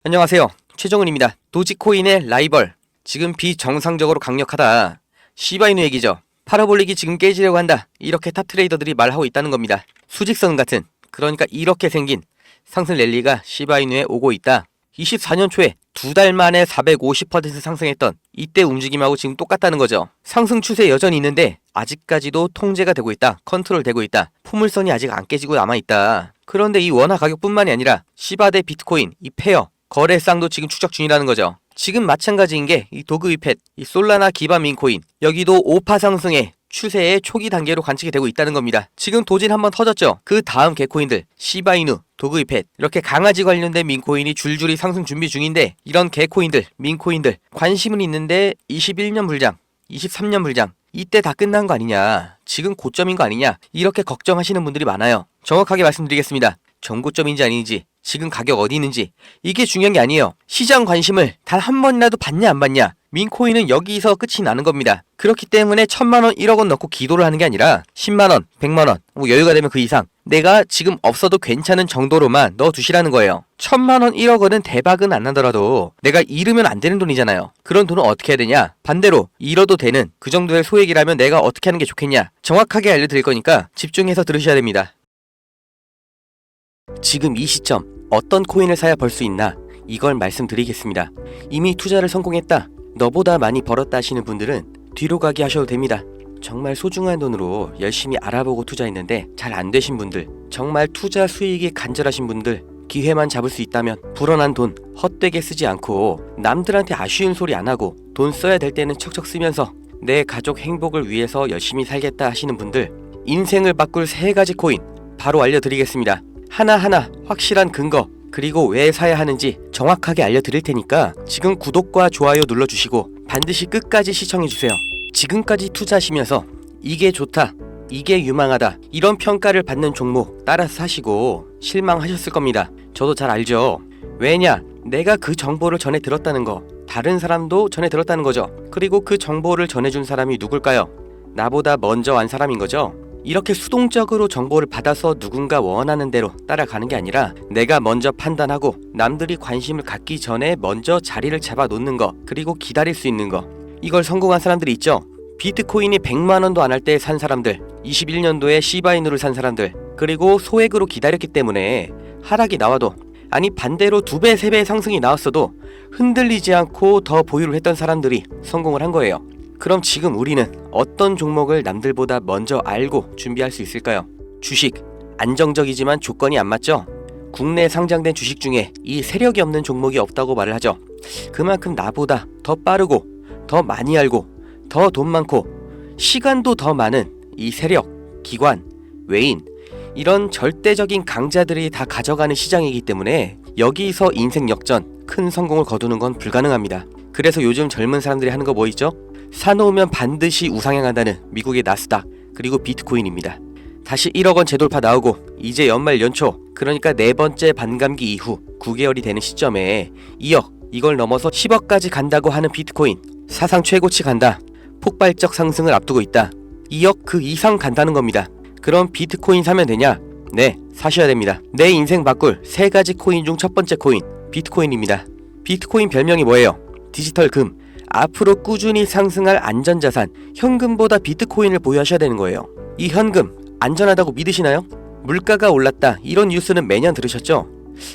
안녕하세요. 최정은입니다. 도지코인의 라이벌. 지금 비정상적으로 강력하다. 시바이누 얘기죠. 파라볼릭이 지금 깨지려고 한다. 이렇게 탑 트레이더들이 말하고 있다는 겁니다. 수직선 같은, 그러니까 이렇게 생긴 상승 랠리가 시바이누에 오고 있다. 24년 초에 2달 만에 450% 상승했던 이때 움직임하고 지금 똑같다는 거죠. 상승 추세 여전히 있는데 아직까지도 통제가 되고 있다. 컨트롤 되고 있다. 포물선이 아직 안 깨지고 남아있다. 그런데 이 원화 가격뿐만이 아니라 시바 대 비트코인, 이 페어 거래쌍도 지금 추적 중이라는 거죠. 지금 마찬가지인 게 이 도그위펫, 이 솔라나 기반 민코인, 여기도 5파 상승의 추세의 초기 단계로 관측이 되고 있다는 겁니다. 지금 도진 한번 터졌죠. 그 다음 개코인들 시바이누, 도그위펫 이렇게 강아지 관련된 민코인이 줄줄이 상승 준비 중인데, 이런 개코인들, 민코인들 관심은 있는데 21년 불장, 23년 불장 이때 다 끝난 거 아니냐, 지금 고점인 거 아니냐, 이렇게 걱정하시는 분들이 많아요. 정확하게 말씀드리겠습니다. 전고점인지 아닌지, 지금 가격 어디 있는지, 이게 중요한 게 아니에요. 시장 관심을 단 한 번이라도 받냐 안 받냐, 민코인은 여기서 끝이 나는 겁니다. 그렇기 때문에 1000만원 1억원 넣고 기도를 하는 게 아니라 10만원 100만원 뭐 여유가 되면 그 이상 내가 지금 없어도 괜찮은 정도로만 넣어두시라는 거예요. 1000만원 1억원은 대박은 안 나더라도 내가 잃으면 안 되는 돈이잖아요. 그런 돈은 어떻게 해야 되냐, 반대로 잃어도 되는 그 정도의 소액이라면 내가 어떻게 하는 게 좋겠냐, 정확하게 알려드릴 거니까 집중해서 들으셔야 됩니다. 지금 이 시점 어떤 코인을 사야 벌 수 있나, 이걸 말씀드리겠습니다. 이미 투자를 성공했다, 너보다 많이 벌었다 하시는 분들은 뒤로 가기 하셔도 됩니다. 정말 소중한 돈으로 열심히 알아보고 투자했는데 잘 안 되신 분들, 정말 투자 수익이 간절하신 분들, 기회만 잡을 수 있다면 불어난 돈 헛되게 쓰지 않고 남들한테 아쉬운 소리 안 하고 돈 써야 될 때는 척척 쓰면서 내 가족 행복을 위해서 열심히 살겠다 하시는 분들, 인생을 바꿀 3가지 코인 바로 알려드리겠습니다. 하나하나 확실한 근거, 그리고 왜 사야 하는지 정확하게 알려드릴 테니까 지금 구독과 좋아요 눌러주시고 반드시 끝까지 시청해주세요. 지금까지 투자하시면서 이게 좋다, 이게 유망하다 이런 평가를 받는 종목 따라서 사시고 실망하셨을 겁니다. 저도 잘 알죠. 왜냐, 내가 그 정보를 전해 들었다는 거, 다른 사람도 전해 들었다는 거죠. 그리고 그 정보를 전해준 사람이 누굴까요? 나보다 먼저 안 사람인 거죠. 이렇게 수동적으로 정보를 받아서 누군가 원하는 대로 따라가는 게 아니라 내가 먼저 판단하고 남들이 관심을 갖기 전에 먼저 자리를 잡아 놓는 거, 그리고 기다릴 수 있는 거, 이걸 성공한 사람들이 있죠. 비트코인이 100만원도 안 할 때 산 사람들, 21년도에 시바이누를 산 사람들, 그리고 소액으로 기다렸기 때문에 하락이 나와도, 아니 반대로 2배 3배 상승이 나왔어도 흔들리지 않고 더 보유를 했던 사람들이 성공을 한 거예요. 그럼 지금 우리는 어떤 종목을 남들보다 먼저 알고 준비할 수 있을까요? 주식, 안정적이지만 조건이 안 맞죠? 국내 상장된 주식 중에 이 세력이 없는 종목이 없다고 말을 하죠. 그만큼 나보다 더 빠르고 더 많이 알고 더 돈 많고 시간도 더 많은 이 세력, 기관, 외인, 이런 절대적인 강자들이 다 가져가는 시장이기 때문에 여기서 인생 역전, 큰 성공을 거두는 건 불가능합니다. 그래서 요즘 젊은 사람들이 하는 거 뭐 있죠? 사놓으면 반드시 우상향한다는 미국의 나스닥, 그리고 비트코인입니다. 다시 1억원 재돌파 나오고 이제 연말 연초, 그러니까 4번째 반감기 이후 9개월이 되는 시점에 2억, 이걸 넘어서 10억까지 간다고 하는 비트코인, 사상 최고치 간다, 폭발적 상승을 앞두고 있다, 2억 그 이상 간다는 겁니다. 그럼 비트코인 사면 되냐? 네, 사셔야 됩니다. 내 인생 바꿀 3가지 코인 중 첫 번째 코인, 비트코인입니다. 비트코인 별명이 뭐예요? 디지털 금. 앞으로 꾸준히 상승할 안전자산, 현금보다 비트코인을 보유하셔야 되는 거예요. 이 현금 안전하다고 믿으시나요? 물가가 올랐다, 이런 뉴스는 매년 들으셨죠?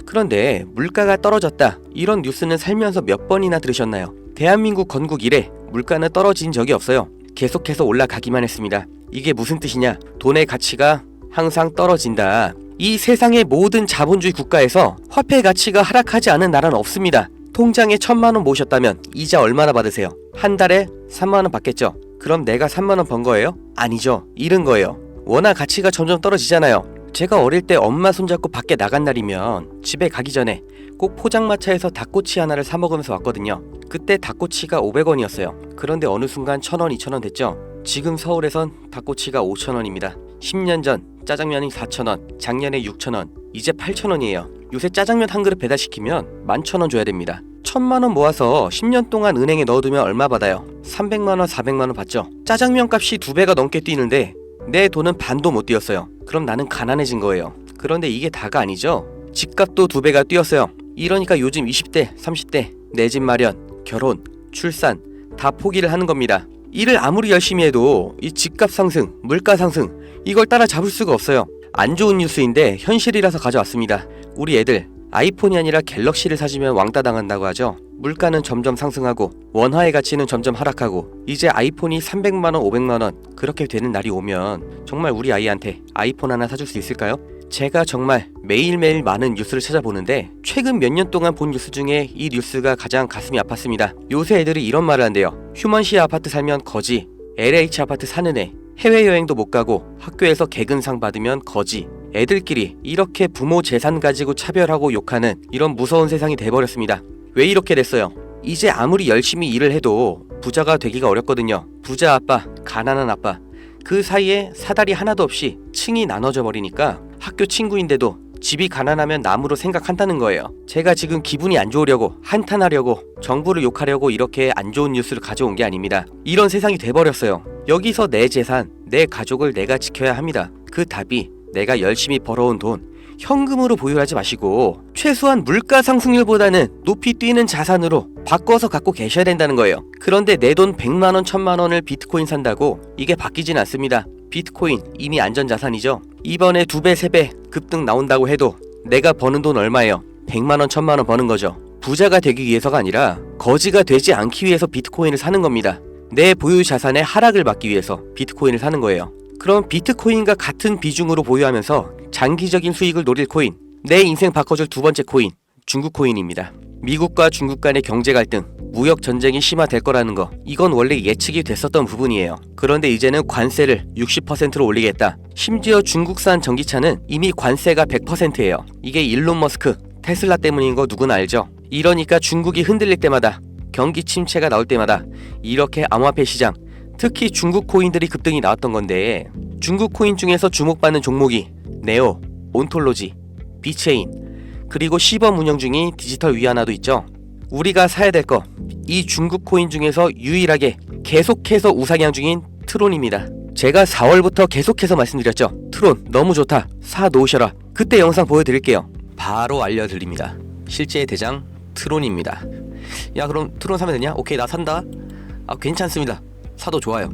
그런데 물가가 떨어졌다, 이런 뉴스는 살면서 몇 번이나 들으셨나요? 대한민국 건국 이래 물가는 떨어진 적이 없어요. 계속해서 올라가기만 했습니다. 이게 무슨 뜻이냐? 돈의 가치가 항상 떨어진다. 이 세상의 모든 자본주의 국가에서 화폐 가치가 하락하지 않은 나라는 없습니다. 통장에 1000만원 모으셨다면 이자 얼마나 받으세요? 한 달에 3만원 받겠죠? 그럼 내가 3만원 번 거예요? 아니죠. 잃은 거예요. 원화 가치가 점점 떨어지잖아요. 제가 어릴 때 엄마 손잡고 밖에 나간 날이면 집에 가기 전에 꼭 포장마차에서 닭꼬치 하나를 사 먹으면서 왔거든요. 그때 닭꼬치가 500원이었어요. 그런데 어느 순간 1000원, 2000원 됐죠? 지금 서울에선 닭꼬치가 5000원입니다. 10년 전 짜장면이 4000원, 작년에 6000원, 이제 8000원이에요. 요새 짜장면 한 그릇 배달시키면 11,000원 줘야 됩니다. 1000만원 모아서 10년 동안 은행에 넣어두면 얼마 받아요? 300만원, 400만원 받죠? 짜장면 값이 2배가 넘게 뛰는데 내 돈은 반도 못 뛰었어요. 그럼 나는 가난해진 거예요. 그런데 이게 다가 아니죠? 집값도 2배가 뛰었어요. 이러니까 요즘 20대, 30대 내 집 마련, 결혼, 출산 다 포기를 하는 겁니다. 일을 아무리 열심히 해도 이 집값 상승, 물가 상승 이걸 따라잡을 수가 없어요. 안 좋은 뉴스인데 현실이라서 가져왔습니다. 우리 애들 아이폰이 아니라 갤럭시를 사주면 왕따 당한다고 하죠. 물가는 점점 상승하고 원화의 가치는 점점 하락하고 이제 아이폰이 300만원, 500만원 그렇게 되는 날이 오면 정말 우리 아이한테 아이폰 하나 사줄 수 있을까요? 제가 정말 매일매일 많은 뉴스를 찾아보는데 최근 몇 년 동안 본 뉴스 중에 이 뉴스가 가장 가슴이 아팠습니다. 요새 애들이 이런 말을 한대요. 휴먼시 아파트 살면 거지, LH 아파트 사는 애, 해외여행도 못 가고 학교에서 개근상 받으면 거지. 애들끼리 이렇게 부모 재산 가지고 차별하고 욕하는 이런 무서운 세상이 돼버렸습니다. 왜 이렇게 됐어요? 이제 아무리 열심히 일을 해도 부자가 되기가 어렵거든요. 부자 아빠, 가난한 아빠 그 사이에 사다리 하나도 없이 층이 나눠져 버리니까 학교 친구인데도 집이 가난하면 남으로 생각한다는 거예요. 제가 지금 기분이 안 좋으려고 한탄하려고 정부를 욕하려고 이렇게 안 좋은 뉴스를 가져온 게 아닙니다. 이런 세상이 돼버렸어요. 여기서 내 재산, 내 가족을 내가 지켜야 합니다. 그 답이 내가 열심히 벌어온 돈 현금으로 보유하지 마시고 최소한 물가 상승률보다는 높이 뛰는 자산으로 바꿔서 갖고 계셔야 된다는 거예요. 그런데 내 돈 100만원, 1000만원을 비트코인 산다고 이게 바뀌진 않습니다. 비트코인 이미 안전자산이죠. 이번에 2배, 3배 급등 나온다고 해도 내가 버는 돈 얼마예요? 100만원, 1000만원 버는 거죠. 부자가 되기 위해서가 아니라 거지가 되지 않기 위해서 비트코인을 사는 겁니다. 내 보유 자산의 하락을 막기 위해서 비트코인을 사는 거예요. 그럼 비트코인과 같은 비중으로 보유하면서 장기적인 수익을 노릴 코인, 내 인생 바꿔줄 두 번째 코인, 중국 코인입니다. 미국과 중국 간의 경제 갈등, 무역 전쟁이 심화될 거라는 거, 이건 원래 예측이 됐었던 부분이에요. 그런데 이제는 관세를 60%로 올리겠다. 심지어 중국산 전기차는 이미 관세가 100%예요. 이게 일론 머스크, 테슬라 때문인 거 누구나 알죠. 이러니까 중국이 흔들릴 때마다, 경기 침체가 나올 때마다 이렇게 암호화폐 시장, 특히 중국 코인들이 급등이 나왔던 건데, 중국 코인 중에서 주목받는 종목이 네오, 온톨로지, 비체인, 그리고 시범 운영 중인 디지털 위안화도 있죠. 우리가 사야 될 거, 이 중국 코인 중에서 유일하게 계속해서 우상향 중인 트론입니다. 제가 4월부터 계속해서 말씀드렸죠. 트론 너무 좋다, 사 놓으셔라. 그때 영상 보여드릴게요. 바로 알려드립니다. 실제의 대장 트론입니다. 야, 그럼 트론 사면 되냐? 오케이, 나 산다. 괜찮습니다. 사도 좋아요.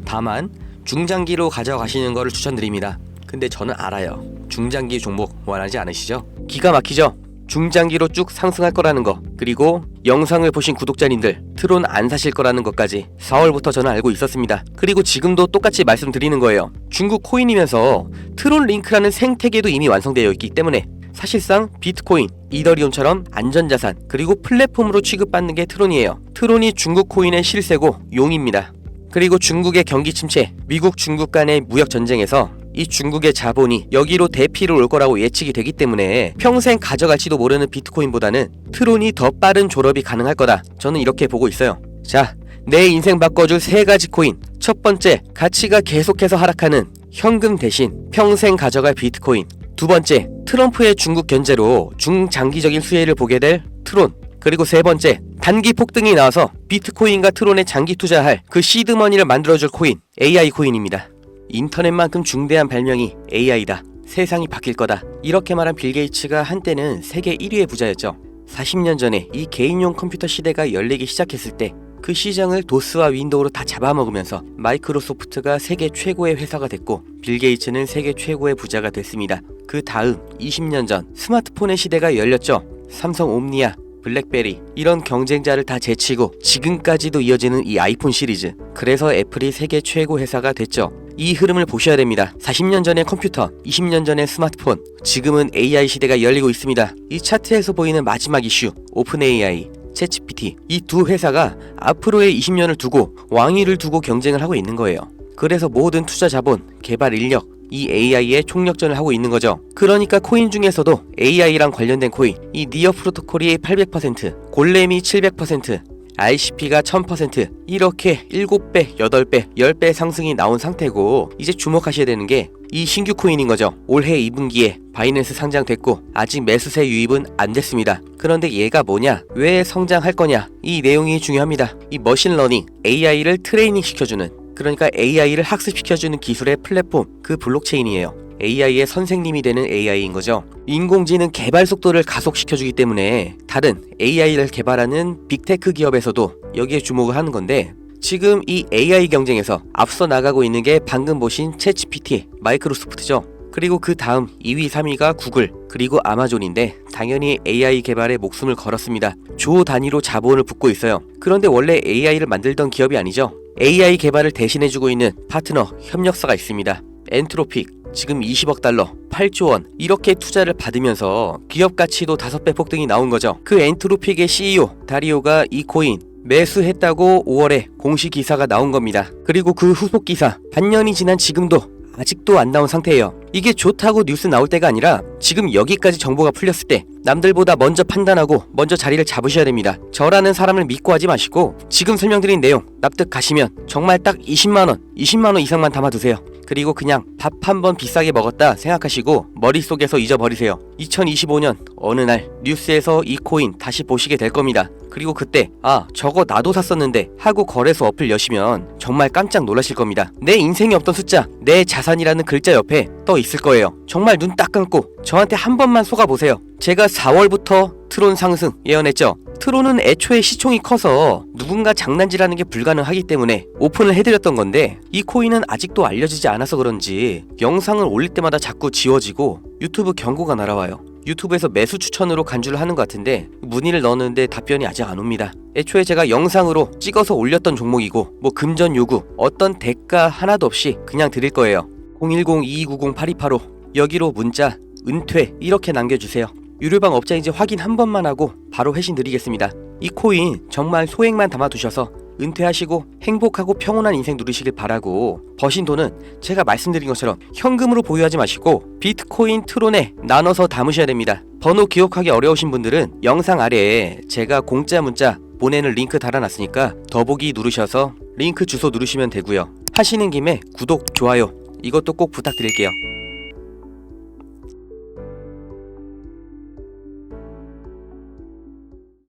다만 중장기로 가져가시는 거를 추천드립니다. 근데 저는 알아요. 중장기 종목 원하지 않으시죠? 기가 막히죠? 중장기로 쭉 상승할 거라는 거, 그리고 영상을 보신 구독자님들 트론 안 사실 거라는 것까지 4월부터 저는 알고 있었습니다. 그리고 지금도 똑같이 말씀드리는 거예요. 중국 코인이면서 트론 링크라는 생태계도 이미 완성되어 있기 때문에 사실상 비트코인, 이더리움처럼 안전자산, 그리고 플랫폼으로 취급받는 게 트론이에요. 트론이 중국 코인의 실세고 용입니다. 그리고 중국의 경기 침체, 미국 중국 간의 무역 전쟁에서 이 중국의 자본이 여기로 대피를 올 거라고 예측이 되기 때문에 평생 가져갈지도 모르는 비트코인보다는 트론이 더 빠른 졸업이 가능할 거다. 저는 이렇게 보고 있어요. 자, 내 인생 바꿔줄 3가지 코인. 첫 번째, 가치가 계속해서 하락하는 현금 대신 평생 가져갈 비트코인. 두 번째, 트럼프의 중국 견제로 중장기적인 수혜를 보게 될 트론. 그리고 세 번째, 단기 폭등이 나와서 비트코인과 트론에 장기 투자할 그 시드머니를 만들어줄 코인, AI 코인입니다. 인터넷만큼 중대한 발명이 AI다. 세상이 바뀔 거다. 이렇게 말한 빌 게이츠가 한때는 세계 1위의 부자였죠. 40년 전에 이 개인용 컴퓨터 시대가 열리기 시작했을 때 그 시장을 도스와 윈도우로 다 잡아먹으면서 마이크로소프트가 세계 최고의 회사가 됐고 빌 게이츠는 세계 최고의 부자가 됐습니다. 그 다음 20년 전 스마트폰의 시대가 열렸죠. 삼성 옴니아, 블랙베리 이런 경쟁자를 다 제치고 지금까지도 이어지는 이 아이폰 시리즈. 그래서 애플이 세계 최고 회사가 됐죠. 이 흐름을 보셔야 됩니다. 40년 전의 컴퓨터, 20년 전의 스마트폰, 지금은 AI 시대가 열리고 있습니다. 이 차트에서 보이는 마지막 이슈, 오픈 AI, 챗GPT, 이 두 회사가 앞으로의 20년을 두고 왕위를 두고 경쟁을 하고 있는 거예요. 그래서 모든 투자 자본, 개발 인력, 이 AI의 총력전을 하고 있는 거죠. 그러니까 코인 중에서도 AI랑 관련된 코인, 이 니어 프로토콜이 800%, 골렘이 700%, RCP가 1000%, 이렇게 7배, 8배, 10배 상승이 나온 상태고, 이제 주목하셔야 되는 게 이 신규 코인인 거죠. 올해 2분기에 바이낸스 상장됐고 아직 매수세 유입은 안 됐습니다. 그런데 얘가 뭐냐? 왜 성장할 거냐? 이 내용이 중요합니다. 이 머신러닝, AI를 트레이닝 시켜주는 그러니까 AI를 학습시켜주는 기술의 플랫폼, 그 블록체인이에요. AI의 선생님이 되는 AI인 거죠. 인공지능 개발 속도를 가속시켜주기 때문에 다른 AI를 개발하는 빅테크 기업에서도 여기에 주목을 하는 건데, 지금 이 AI 경쟁에서 앞서 나가고 있는 게 방금 보신 챗GPT, 마이크로소프트죠. 그리고 그 다음 2위, 3위가 구글, 그리고 아마존인데 당연히 AI 개발에 목숨을 걸었습니다. 조 단위로 자본을 붓고 있어요. 그런데 원래 AI를 만들던 기업이 아니죠. AI 개발을 대신해주고 있는 파트너, 협력사가 있습니다. 엔트로픽, 지금 20억 달러, 8조 원 이렇게 투자를 받으면서 기업 가치도 5배 폭등이 나온 거죠. 그 엔트로픽의 CEO 다리오가 이 코인 매수했다고 5월에 공식 기사가 나온 겁니다. 그리고 그 후속 기사 반년이 지난 지금도 아직도 안 나온 상태예요. 이게 좋다고 뉴스 나올 때가 아니라 지금 여기까지 정보가 풀렸을 때 남들보다 먼저 판단하고 먼저 자리를 잡으셔야 됩니다. 저라는 사람을 믿고 하지 마시고 지금 설명드린 내용 납득 가시면 정말 딱 20만원 이상만 담아두세요. 그리고 그냥 밥 한 번 비싸게 먹었다 생각하시고 머릿속에서 잊어버리세요. 2025년 어느 날 뉴스에서 이 코인 다시 보시게 될 겁니다. 그리고 그때 저거 나도 샀었는데 하고 거래소 어플 여시면 정말 깜짝 놀라실 겁니다. 내 인생에 없던 숫자, 내 자산이라는 글자 옆에 떠 있을 거예요. 정말 눈 딱 감고 저한테 한 번만 속아보세요. 제가 4월부터 트론 상승 예언했죠. 트론은 애초에 시총이 커서 누군가 장난질하는 게 불가능하기 때문에 오픈을 해드렸던 건데, 이 코인은 아직도 알려지지 않아서 그런지 영상을 올릴 때마다 자꾸 지워지고 유튜브 경고가 날아와요. 유튜브에서 매수 추천으로 간주를 하는 것 같은데 문의를 넣었는데 답변이 아직 안 옵니다. 애초에 제가 영상으로 찍어서 올렸던 종목이고 뭐 금전 요구 어떤 대가 하나도 없이 그냥 드릴 거예요. 010-2290-8285 여기로 문자 은퇴 이렇게 남겨주세요. 유료방 업자인지 확인 한 번만 하고 바로 회신 드리겠습니다. 이 코인 정말 소액만 담아두셔서 은퇴하시고 행복하고 평온한 인생 누리시길 바라고, 버신 돈은 제가 말씀드린 것처럼 현금으로 보유하지 마시고 비트코인, 트론에 나눠서 담으셔야 됩니다. 번호 기억하기 어려우신 분들은 영상 아래에 제가 공짜 문자 보내는 링크 달아놨으니까 더보기 누르셔서 링크 주소 누르시면 되고요. 하시는 김에 구독, 좋아요 이것도 꼭 부탁드릴게요.